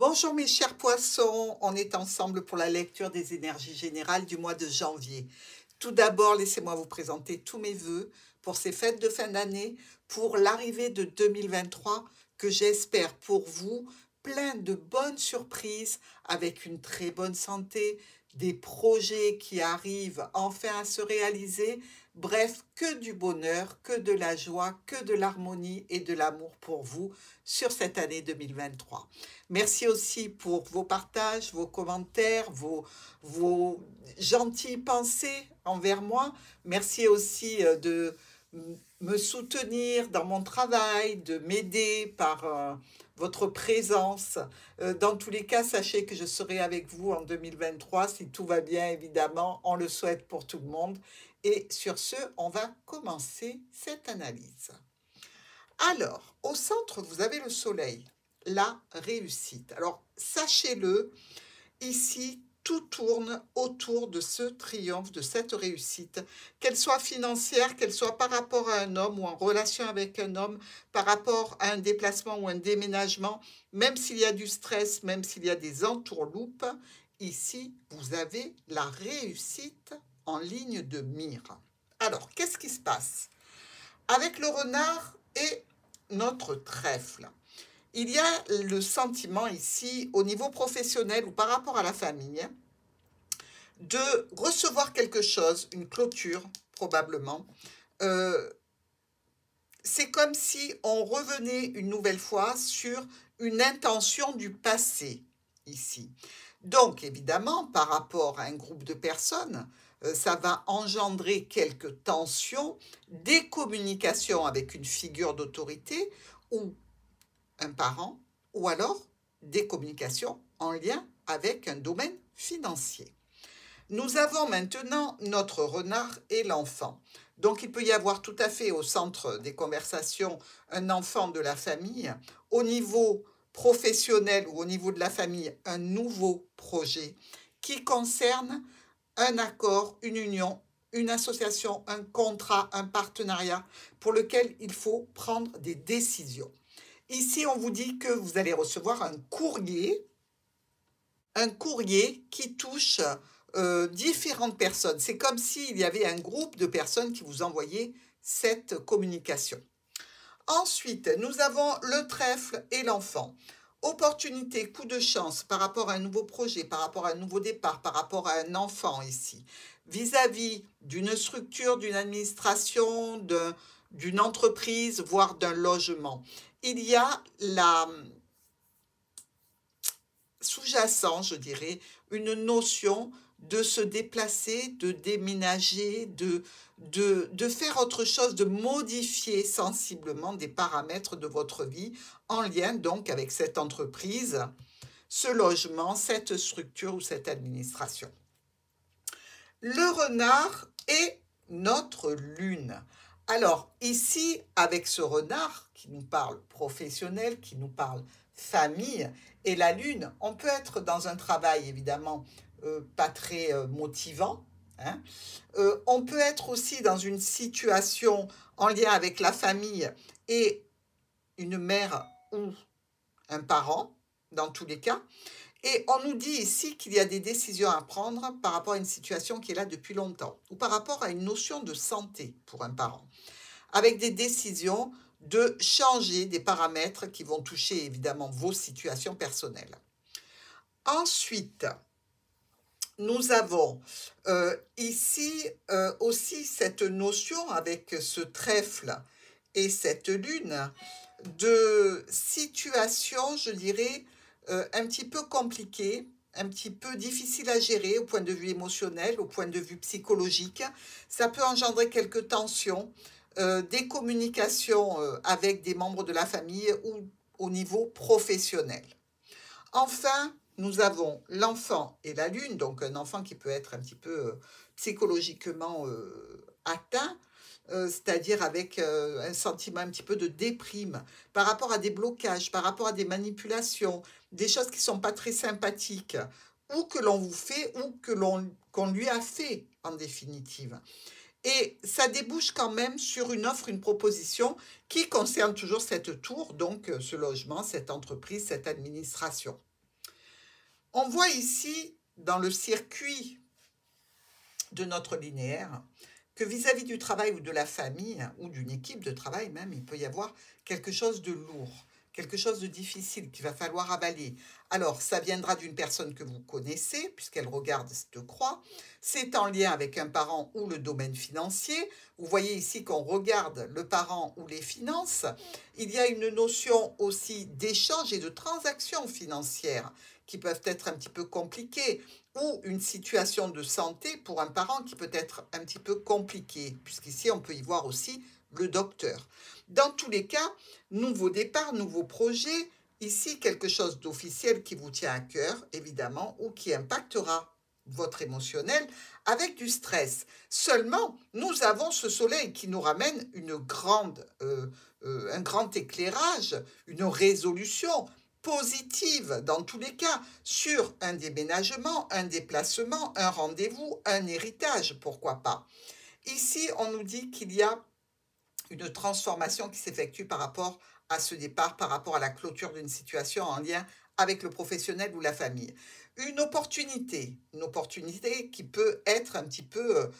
Bonjour mes chers poissons, on est ensemble pour la lecture des énergies générales du mois de janvier. Tout d'abord, laissez-moi vous présenter tous mes vœux pour ces fêtes de fin d'année, pour l'arrivée de 2023 que j'espère pour vous plein de bonnes surprises avec une très bonne santé, des projets qui arrivent enfin à se réaliser. Bref, que du bonheur, que de la joie, que de l'harmonie et de l'amour pour vous sur cette année 2023. Merci aussi pour vos partages, vos commentaires, vos gentilles pensées envers moi. Merci aussi de me soutenir dans mon travail, de m'aider par votre présence. Dans tous les cas, sachez que je serai avec vous en 2023, si tout va bien, évidemment. On le souhaite pour tout le monde. Et sur ce, on va commencer cette analyse. Alors, au centre, vous avez le soleil, la réussite. Alors, sachez-le, ici, tout tourne autour de ce triomphe, de cette réussite, qu'elle soit financière, qu'elle soit par rapport à un homme ou en relation avec un homme, par rapport à un déplacement ou un déménagement, même s'il y a du stress, même s'il y a des entourloupes, ici, vous avez la réussite en ligne de mire. Alors, qu'est-ce qui se passe? Avec le renard et notre trèfle, il y a le sentiment ici, au niveau professionnel ou par rapport à la famille, de recevoir quelque chose, une clôture probablement. C'est comme si on revenait une nouvelle fois sur une intention du passé ici. Donc, évidemment, par rapport à un groupe de personnes, ça va engendrer quelques tensions, des communications avec une figure d'autorité ou un parent, ou alors des communications en lien avec un domaine financier. Nous avons maintenant notre renard et l'enfant. Donc, il peut y avoir tout à fait au centre des conversations un enfant de la famille, au niveau professionnel ou au niveau de la famille, un nouveau projet qui concerne un accord, une union, une association, un contrat, un partenariat pour lequel il faut prendre des décisions. Ici, on vous dit que vous allez recevoir un courrier qui touche différentes personnes. C'est comme s'il y avait un groupe de personnes qui vous envoyaient cette communication. Ensuite, nous avons le trèfle et l'enfant. Opportunité, coup de chance par rapport à un nouveau projet, par rapport à un nouveau départ, par rapport à un enfant ici, vis-à-vis d'une structure, d'une administration, d'une entreprise, voire d'un logement. Il y a la sous-jacent, je dirais, une notion de se déplacer, de déménager, de faire autre chose, de modifier sensiblement des paramètres de votre vie en lien donc avec cette entreprise, ce logement, cette structure ou cette administration. Le renard est notre lune. Alors ici, avec ce renard qui nous parle professionnel, qui nous parle famille, et la lune, on peut être dans un travail évidemment pas très motivant. Hein. On peut être aussi dans une situation en lien avec la famille et une mère ou un parent, dans tous les cas. Et on nous dit ici qu'il y a des décisions à prendre par rapport à une situation qui est là depuis longtemps, ou par rapport à une notion de santé pour un parent, avec des décisions de changer des paramètres qui vont toucher évidemment vos situations personnelles. Ensuite, nous avons ici aussi cette notion avec ce trèfle et cette lune de situation, je dirais, un petit peu compliquée, un petit peu difficile à gérer au point de vue émotionnel, au point de vue psychologique. Ça peut engendrer quelques tensions, des communications avec des membres de la famille ou au niveau professionnel. Enfin, nous avons l'enfant et la lune, donc un enfant qui peut être un petit peu psychologiquement atteint, c'est-à-dire avec un sentiment un petit peu de déprime par rapport à des blocages, par rapport à des manipulations, des choses qui ne sont pas très sympathiques, ou que l'on vous fait, ou qu'on lui a fait en définitive. Et ça débouche quand même sur une offre, une proposition qui concerne toujours cette tour, donc ce logement, cette entreprise, cette administration. On voit ici, dans le circuit de notre linéaire, que vis-à-vis du travail ou de la famille, ou d'une équipe de travail même, il peut y avoir quelque chose de lourd, quelque chose de difficile qu'il va falloir avaler. Alors, ça viendra d'une personne que vous connaissez, puisqu'elle regarde cette croix. C'est en lien avec un parent ou le domaine financier. Vous voyez ici qu'on regarde le parent ou les finances. Il y a une notion aussi d'échange et de transactions financières qui peuvent être un petit peu compliquées, ou une situation de santé pour un parent qui peut être un petit peu compliquée, puisqu'ici on peut y voir aussi le docteur. Dans tous les cas, nouveau départ, nouveau projet, ici quelque chose d'officiel qui vous tient à cœur, évidemment, ou qui impactera votre émotionnel avec du stress. Seulement, nous avons ce soleil qui nous ramène un grand éclairage, une résolution positive dans tous les cas sur un déménagement, un déplacement, un rendez-vous, un héritage, pourquoi pas. Ici, on nous dit qu'il y a une transformation qui s'effectue par rapport à ce départ, par rapport à la clôture d'une situation en lien avec le professionnel ou la famille. Une opportunité qui peut être un petit peu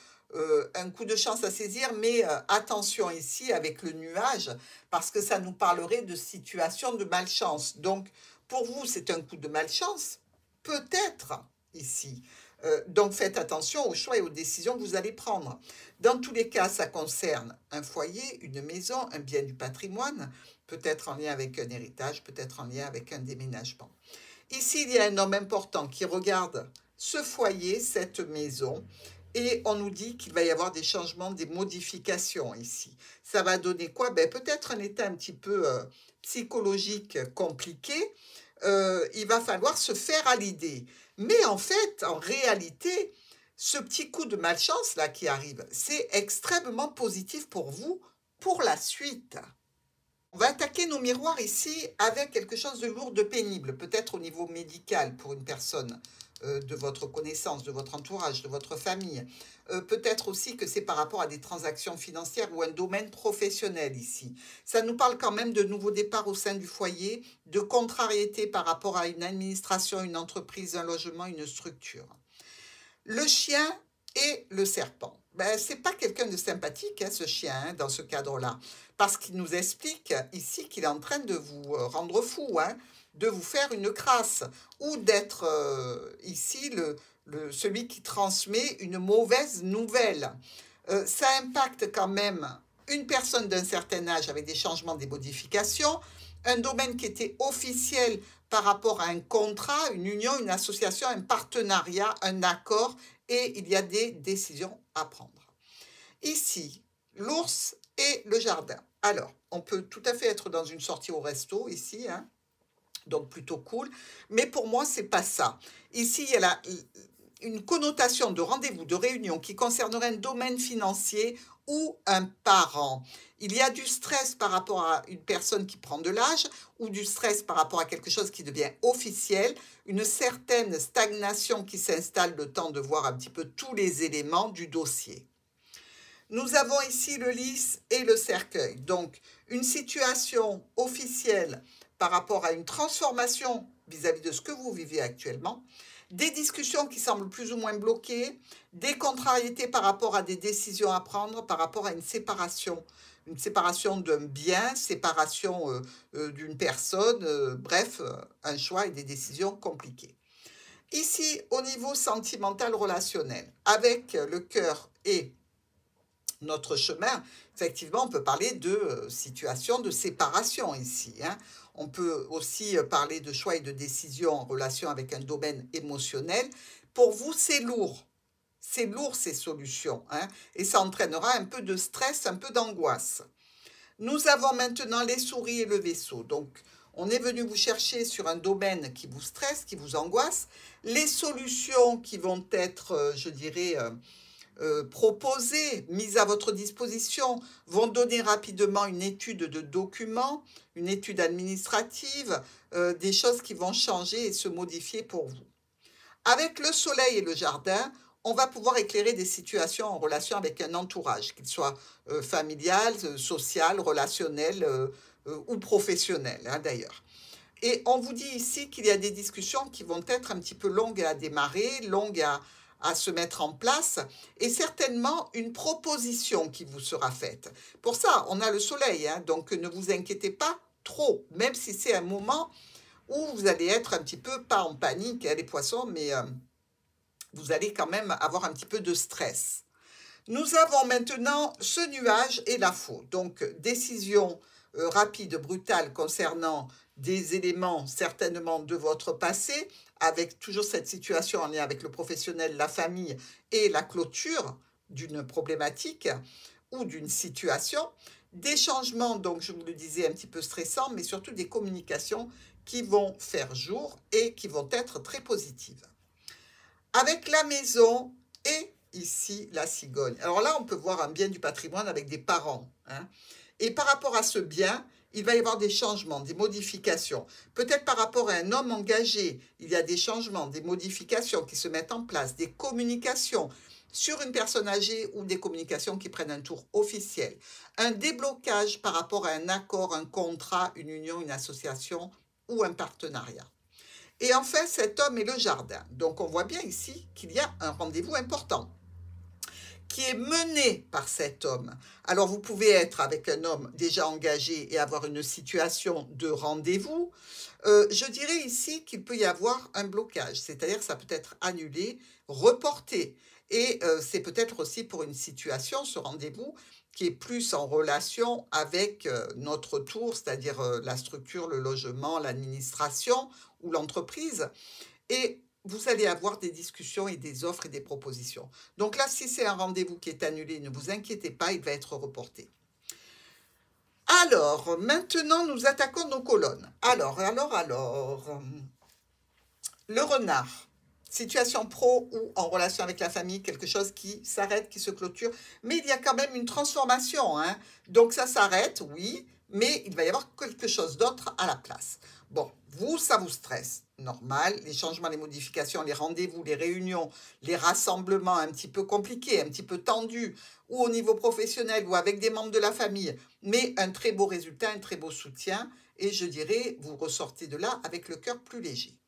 un coup de chance à saisir, mais attention ici avec le nuage, parce que ça nous parlerait de situation de malchance. Donc, pour vous, c'est un coup de malchance, peut-être ici. Donc, faites attention aux choix et aux décisions que vous allez prendre. Dans tous les cas, ça concerne un foyer, une maison, un bien du patrimoine, peut-être en lien avec un héritage, peut-être en lien avec un déménagement. Ici, il y a un homme important qui regarde ce foyer, cette maison, et on nous dit qu'il va y avoir des changements, des modifications ici. Ça va donner quoi? Ben, peut-être un état un petit peu psychologique compliqué. Il va falloir se faire à l'idée. Mais en fait, en réalité, ce petit coup de malchance là qui arrive, c'est extrêmement positif pour vous pour la suite. On va attaquer nos miroirs ici avec quelque chose de lourd, de pénible, peut-être au niveau médical pour une personne de votre connaissance, de votre entourage, de votre famille. Peut-être aussi que c'est par rapport à des transactions financières ou un domaine professionnel ici. Ça nous parle quand même de nouveaux départs au sein du foyer, de contrariété par rapport à une administration, une entreprise, un logement, une structure. Le chien et le serpent. Ben, ce n'est pas quelqu'un de sympathique, hein, ce chien, hein, dans ce cadre-là, parce qu'il nous explique ici qu'il est en train de vous rendre fou, hein, de vous faire une crasse, ou d'être ici celui qui transmet une mauvaise nouvelle. Ça impacte quand même une personne d'un certain âge avec des changements, des modifications, un domaine qui était officiel par rapport à un contrat, une union, une association, un partenariat, un accord, et il y a des décisions à prendre. Ici, l'ours et le jardin. Alors, on peut tout à fait être dans une sortie au resto ici, hein, donc plutôt cool, mais pour moi, c'est pas ça. Ici, il y a une connotation de rendez-vous, de réunion qui concernerait un domaine financier ou un parent. Il y a du stress par rapport à une personne qui prend de l'âge ou du stress par rapport à quelque chose qui devient officiel, une certaine stagnation qui s'installe le temps de voir un petit peu tous les éléments du dossier. Nous avons ici le lys et le cercueil. Donc, une situation officielle par rapport à une transformation vis-à-vis de ce que vous vivez actuellement, des discussions qui semblent plus ou moins bloquées, des contrariétés par rapport à des décisions à prendre, par rapport à une séparation d'un bien, séparation d'une personne, bref, un choix et des décisions compliquées. Ici, au niveau sentimental relationnel, avec le cœur et notre chemin, effectivement, on peut parler de situation de séparation ici, hein. On peut aussi parler de choix et de décisions en relation avec un domaine émotionnel. Pour vous, c'est lourd. C'est lourd ces solutions, hein, et ça entraînera un peu de stress, un peu d'angoisse. Nous avons maintenant les souris et le vaisseau. Donc, on est venu vous chercher sur un domaine qui vous stresse, qui vous angoisse. Les solutions qui vont être, je dirais, proposées, mises à votre disposition, vont donner rapidement une étude de documents, une étude administrative, des choses qui vont changer et se modifier pour vous. Avec le soleil et le jardin, on va pouvoir éclairer des situations en relation avec un entourage, qu'il soit familial, social, relationnel ou professionnel, hein, d'ailleurs. Et on vous dit ici qu'il y a des discussions qui vont être un petit peu longues à démarrer, longues à se mettre en place, et certainement une proposition qui vous sera faite. Pour ça, on a le soleil, hein, donc ne vous inquiétez pas trop, même si c'est un moment où vous allez être un petit peu, pas en panique, hein, les poissons, mais vous allez quand même avoir un petit peu de stress. Nous avons maintenant ce nuage et la faute. Donc, décision rapide, brutale concernant des éléments certainement de votre passé, avec toujours cette situation en lien avec le professionnel, la famille et la clôture d'une problématique ou d'une situation. Des changements, donc je vous le disais, un petit peu stressants, mais surtout des communications qui vont faire jour et qui vont être très positives. Avec la maison et ici la cigogne. Alors là, on peut voir un bien du patrimoine avec des parents, hein. Et par rapport à ce bien, il va y avoir des changements, des modifications. Peut-être par rapport à un homme engagé, il y a des changements, des modifications qui se mettent en place, des communications sur une personne âgée ou des communications qui prennent un tour officiel. Un déblocage par rapport à un accord, un contrat, une union, une association ou un partenariat. Et enfin, cet homme est le jardin. Donc, on voit bien ici qu'il y a un rendez-vous important qui est mené par cet homme. Alors, vous pouvez être avec un homme déjà engagé et avoir une situation de rendez-vous. Je dirais ici qu'il peut y avoir un blocage, c'est-à-dire ça peut être annulé, reporté. Et c'est peut-être aussi pour une situation, ce rendez-vous, qui est plus en relation avec notre tour, c'est-à-dire la structure, le logement, l'administration ou l'entreprise. Et vous allez avoir des discussions et des offres et des propositions. Donc là, si c'est un rendez-vous qui est annulé, ne vous inquiétez pas, il va être reporté. Alors, maintenant, nous attaquons nos colonnes. Alors, le renard. Situation pro ou en relation avec la famille, quelque chose qui s'arrête, qui se clôture. Mais il y a quand même une transformation, hein. Donc ça s'arrête, oui, mais il va y avoir quelque chose d'autre à la place. Bon, vous, ça vous stresse. Normal, les changements, les modifications, les rendez-vous, les réunions, les rassemblements un petit peu compliqués, un petit peu tendus, ou au niveau professionnel ou avec des membres de la famille, mais un très beau résultat, un très beau soutien, et je dirais, vous ressortez de là avec le cœur plus léger.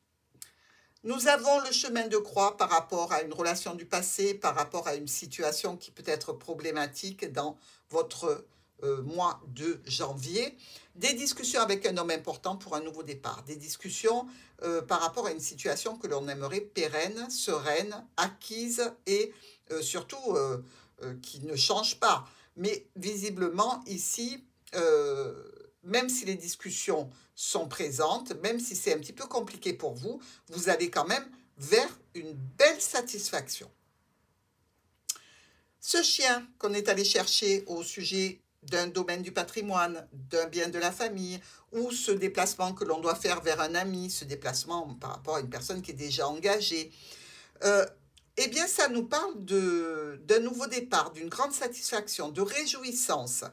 Nous avons le chemin de croix par rapport à une relation du passé, par rapport à une situation qui peut être problématique dans votre mois de janvier. Des discussions avec un homme important pour un nouveau départ. Des discussions par rapport à une situation que l'on aimerait pérenne, sereine, acquise et surtout qui ne change pas. Mais visiblement ici, même si les discussions sont présentes, même si c'est un petit peu compliqué pour vous, vous allez quand même vers une belle satisfaction. Ce chien qu'on est allé chercher au sujet d'un domaine du patrimoine, d'un bien de la famille, ou ce déplacement que l'on doit faire vers un ami, ce déplacement par rapport à une personne qui est déjà engagée, eh bien, ça nous parle d'un nouveau départ, d'une grande satisfaction, de réjouissance.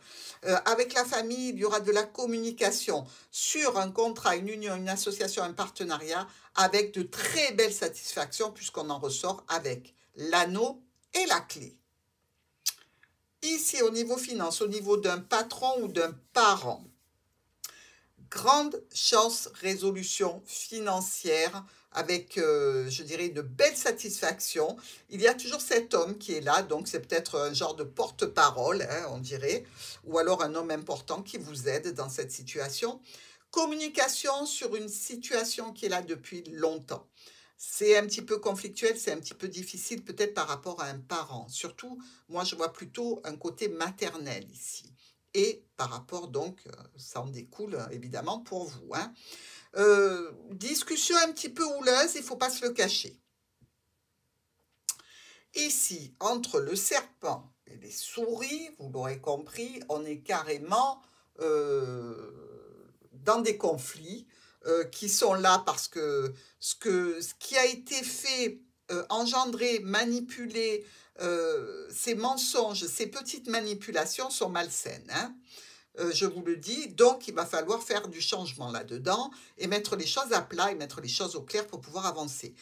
Avec la famille, il y aura de la communication sur un contrat, une union, une association, un partenariat, avec de très belles satisfactions, puisqu'on en ressort avec l'anneau et la clé. Ici, au niveau finance, au niveau d'un patron ou d'un parent, grande chance, résolution financière avec, je dirais, de belles satisfactions. Il y a toujours cet homme qui est là, donc c'est peut-être un genre de porte-parole, hein, on dirait, ou alors un homme important qui vous aide dans cette situation. Communication sur une situation qui est là depuis longtemps. C'est un petit peu conflictuel, c'est un petit peu difficile peut-être par rapport à un parent. Surtout, moi, je vois plutôt un côté maternel ici. Et par rapport, donc, ça en découle évidemment pour vous, hein. Discussion un petit peu houleuse, il ne faut pas se le cacher. Ici, entre le serpent et les souris, vous l'aurez compris, on est carrément dans des conflits qui sont là parce que ce qui a été fait, engendré, manipulé, ces mensonges, ces petites manipulations sont malsaines, hein. Je vous le dis, donc il va falloir faire du changement là-dedans et mettre les choses à plat et mettre les choses au clair pour pouvoir avancer.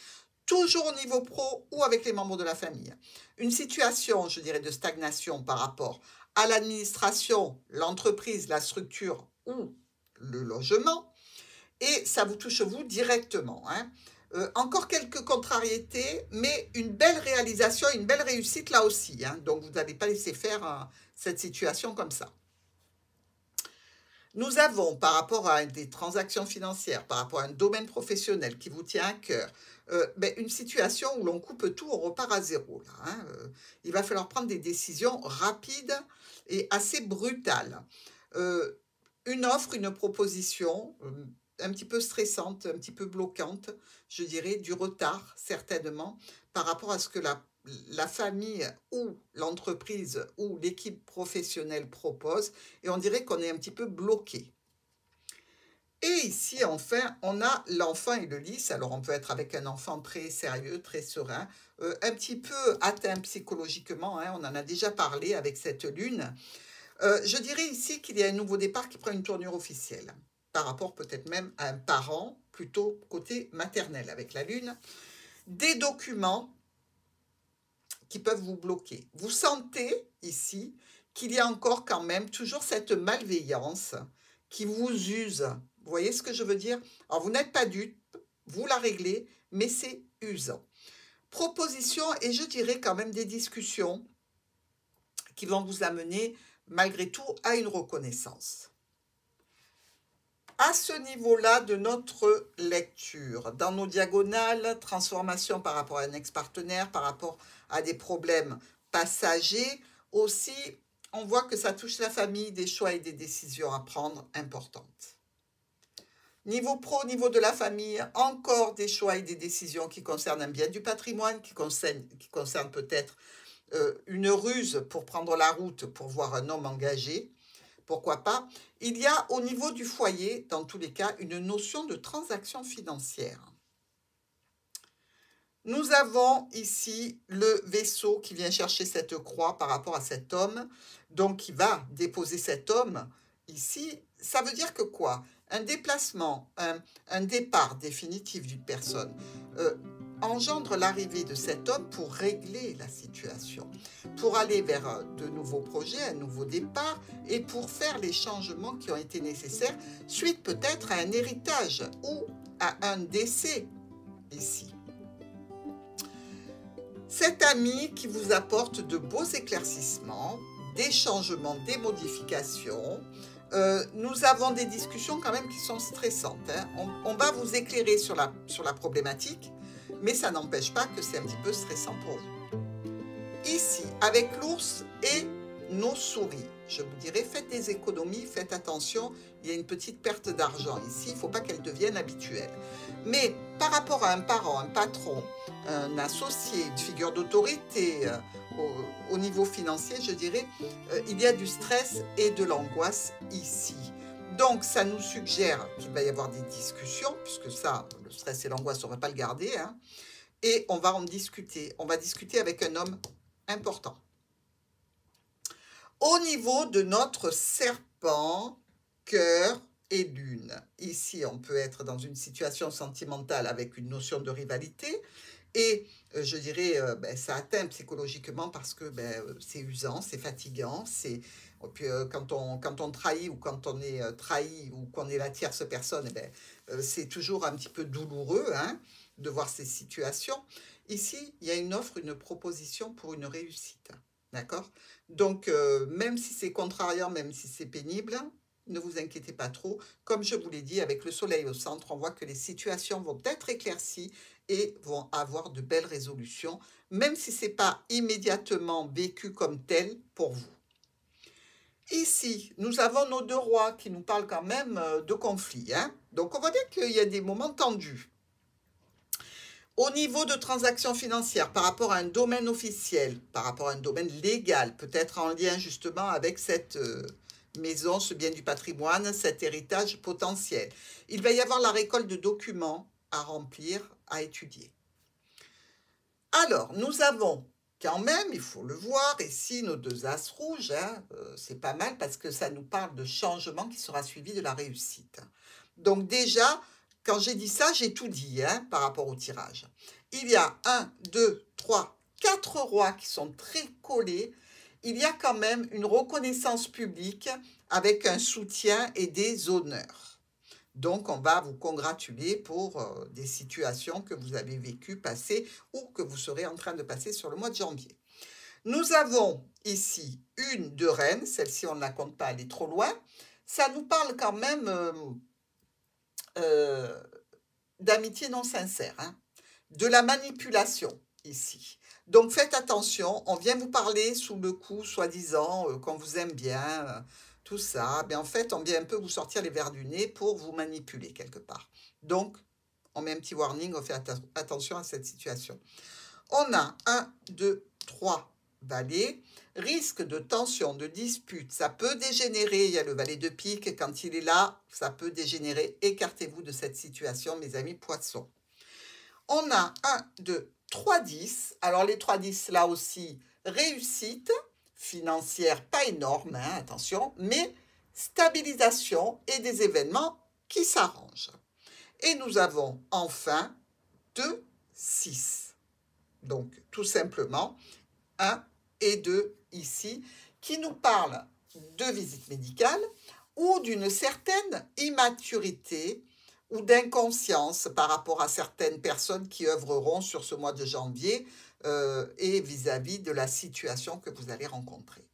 Toujours au niveau pro ou avec les membres de la famille. Une situation, je dirais, de stagnation par rapport à l'administration, l'entreprise, la structure ou le logement. et ça vous touche vous directement, hein. Encore quelques contrariétés, mais une belle réalisation, une belle réussite là aussi, hein. Donc, vous n'allez pas laisser faire cette situation comme ça. Nous avons, par rapport à des transactions financières, par rapport à un domaine professionnel qui vous tient à cœur, une situation où l'on coupe tout, on repart à zéro, là, hein. Il va falloir prendre des décisions rapides et assez brutales. Euh, une offre, une proposition, un petit peu stressante, un petit peu bloquante, je dirais, du retard, certainement, par rapport à ce que la famille ou l'entreprise ou l'équipe professionnelle propose, et on dirait qu'on est un petit peu bloqué. Et ici, enfin, on a l'enfant et le lys. Alors, on peut être avec un enfant très sérieux, très serein, un petit peu atteint psychologiquement, hein, on en a déjà parlé avec cette lune. Je dirais ici qu'il y a un nouveau départ qui prend une tournure officielle, par rapport peut-être même à un parent, plutôt côté maternel avec la lune. Des documents qui peuvent vous bloquer. Vous sentez ici qu'il y a encore quand même toujours cette malveillance qui vous use. Vous voyez ce que je veux dire? Alors, vous n'êtes pas dupe, vous la réglez, mais c'est usant. Proposition et je dirais quand même des discussions qui vont vous amener malgré tout à une reconnaissance. À ce niveau-là de notre lecture, dans nos diagonales, transformation par rapport à un ex-partenaire, par rapport à des problèmes passagers, aussi, on voit que ça touche la famille, des choix et des décisions à prendre importantes. Niveau pro, niveau de la famille, encore des choix et des décisions qui concernent un bien du patrimoine, qui concernent peut-être une ruse pour prendre la route, pour voir un homme engagé, pourquoi pas. Il y a au niveau du foyer, dans tous les cas, une notion de transaction financière. Nous avons ici le vaisseau qui vient chercher cette croix par rapport à cet homme, donc qui va déposer cet homme ici. Ça veut dire que quoi? Un déplacement, un départ définitif d'une personne engendre l'arrivée de cet homme pour régler la situation, pour aller vers de nouveaux projets, un nouveau départ et pour faire les changements qui ont été nécessaires suite peut-être à un héritage ou à un décès ici. Cet ami qui vous apporte de beaux éclaircissements, des changements, des modifications. Nous avons des discussions quand même qui sont stressantes, hein. On va vous éclairer sur la problématique, mais ça n'empêche pas que c'est un petit peu stressant pour vous. Ici, avec l'ours et nos souris, je vous dirais, faites des économies, faites attention, il y a une petite perte d'argent ici, il ne faut pas qu'elle devienne habituelle. Mais par rapport à un parent, un patron, un associé, une figure d'autorité au niveau financier, je dirais, il y a du stress et de l'angoisse ici. Donc, ça nous suggère qu'il va y avoir des discussions, puisque ça, le stress et l'angoisse, on ne va pas le garder, hein, et on va en discuter. On va discuter avec un homme important. Au niveau de notre serpent, cœur et lune. Ici, on peut être dans une situation sentimentale avec une notion de rivalité. Et je dirais, ça atteint psychologiquement parce que c'est usant, c'est fatigant. Puis, quand on trahit ou quand on est trahi ou qu'on est la tierce personne, c'est toujours un petit peu douloureux, hein, de voir ces situations. Ici, il y a une offre, une proposition pour une réussite. D'accord? Donc, même si c'est contrariant, même si c'est pénible, ne vous inquiétez pas trop. Comme je vous l'ai dit, avec le soleil au centre, on voit que les situations vont être éclaircies et vont avoir de belles résolutions, même si ce n'est pas immédiatement vécu comme tel pour vous. Ici, nous avons nos deux rois qui nous parlent quand même de conflits, hein. Donc, on va dire qu'il y a des moments tendus. Au niveau de transactions financières, par rapport à un domaine officiel, par rapport à un domaine légal, peut-être en lien justement avec cette maison, ce bien du patrimoine, cet héritage potentiel, il va y avoir la récolte de documents à remplir, à étudier. Alors, nous avons quand même, il faut le voir, ici nos deux as rouges, hein, c'est pas mal parce que ça nous parle de changement qui sera suivi de la réussite. Donc déjà, quand j'ai dit ça, j'ai tout dit, hein, par rapport au tirage. Il y a 1, 2, 3, 4 rois qui sont très collés. Il y a quand même une reconnaissance publique avec un soutien et des honneurs. Donc, on va vous congratuler pour des situations que vous avez vécues, passées ou que vous serez en train de passer sur le mois de janvier. Nous avons ici une de reine, celle-ci on ne la compte pas, elle est trop loin. Ça nous parle quand même d'amitié non sincère, hein, de la manipulation ici. Donc faites attention, on vient vous parler sous le coup, soi-disant, qu'on vous aime bien, tout ça. Mais en fait, on vient un peu vous sortir les verres du nez pour vous manipuler quelque part. Donc, on met un petit warning, on fait attention à cette situation. On a 1, 2, 3 valets. Risque de tension, de dispute, ça peut dégénérer. Il y a le valet de pique, et quand il est là, ça peut dégénérer. Écartez-vous de cette situation, mes amis poissons. On a 1, 2, 3 10. Alors les 3 10, là aussi, réussite financière, pas énorme, hein, attention, mais stabilisation et des événements qui s'arrangent. Et nous avons enfin 2, 6. Donc, tout simplement, 1 et 2 ici, qui nous parlent de visite médicale ou d'une certaine immaturité ou d'inconscience par rapport à certaines personnes qui œuvreront sur ce mois de janvier et vis-à-vis de la situation que vous allez rencontrer.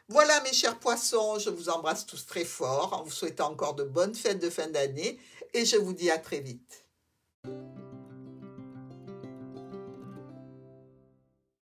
Voilà mes chers poissons, je vous embrasse tous très fort en vous souhaitant encore de bonnes fêtes de fin d'année et je vous dis à très vite.